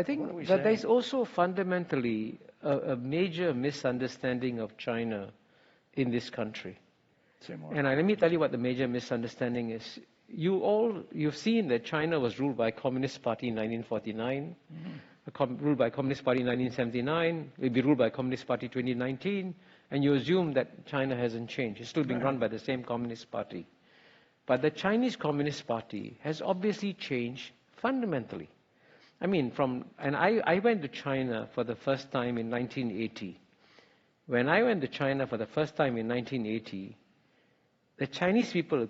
I think that there's also fundamentally a major misunderstanding of China in this country. And let me tell you what the major misunderstanding is. You've seen that China was ruled by Communist Party in 1949, ruled by Communist Party in 1979, will be ruled by Communist Party 2019, and you assume that China hasn't changed. It's still being run by the same Communist Party. But the Chinese Communist Party has obviously changed fundamentally. I mean, I went to China for the first time in 1980. When I went to China for the first time in 1980, the Chinese people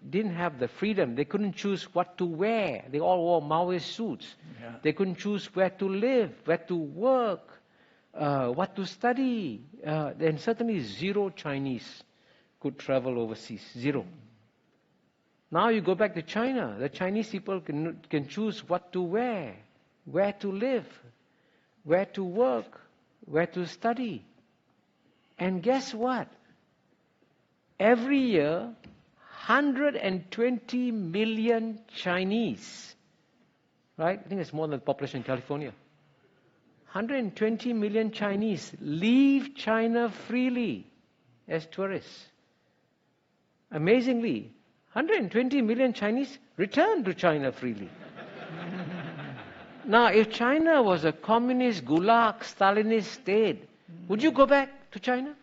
didn't have the freedom. They couldn't choose what to wear. They all wore Maoist suits. Yeah. They couldn't choose where to live, where to work, what to study. And certainly zero Chinese could travel overseas. Zero. Now you go back to China. The Chinese people can choose what to wear, where to live, where to work, where to study. And guess what? Every year, 120 million Chinese, right? I think it's more than the population in California. 120 million Chinese leave China freely as tourists. Amazingly, 120 million Chinese return to China freely. Now, if China was a communist, gulag, Stalinist state, would you go back to China?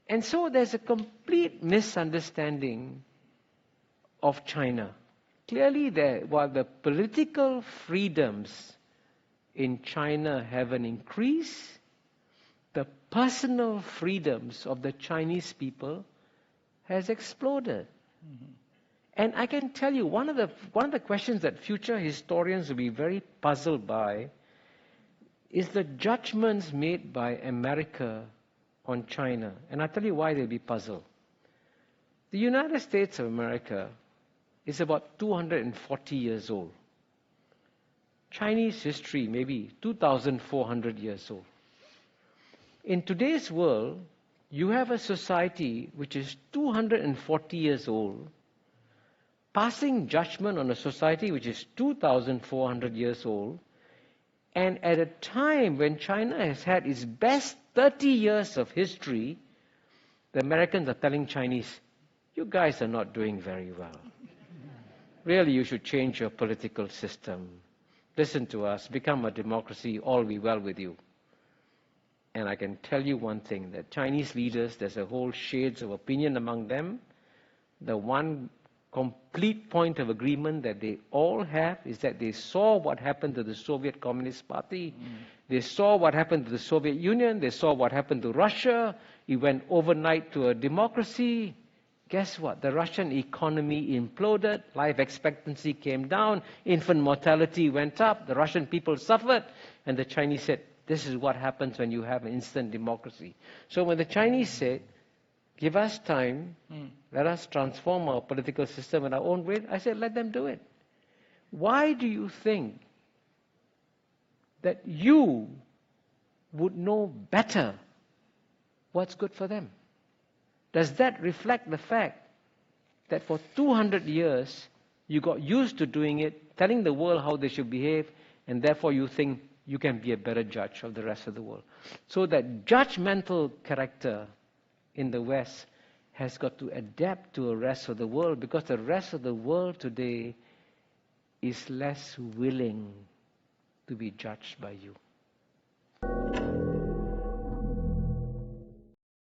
And so there's a complete misunderstanding of China. Clearly, while the political freedoms in China haven't increased, the personal freedoms of the Chinese people has exploded. Mm-hmm. And I can tell you, one of the questions that future historians will be very puzzled by is the judgments made by America on China. And I'll tell you why they'll be puzzled. The United States of America is about 240 years old. Chinese history maybe 2,400 years old. In today's world, you have a society which is 240 years old, passing judgment on a society which is 2,400 years old, and at a time when China has had its best 30 years of history, the Americans are telling Chinese, you guys are not doing very well. Really, you should change your political system. Listen to us, become a democracy, all will be well with you. And I can tell you one thing, that Chinese leaders, there's a whole shades of opinion among them. The one complete point of agreement that they all have is that they saw what happened to the Soviet Communist Party. They saw what happened to the Soviet Union. They saw what happened to Russia. It went overnight to a democracy. Guess what? The Russian economy imploded. Life expectancy came down. Infant mortality went up. The Russian people suffered. And the Chinese said, this is what happens when you have an instant democracy. So when the Chinese said, give us time, let us transform our political system in our own way, I said, let them do it. Why do you think that you would know better what's good for them? Does that reflect the fact that for 200 years you got used to doing it, telling the world how they should behave, and therefore you think you can be a better judge of the rest of the world? So that judgmental character in the West has got to adapt to the rest of the world, because the rest of the world today is less willing to be judged by you.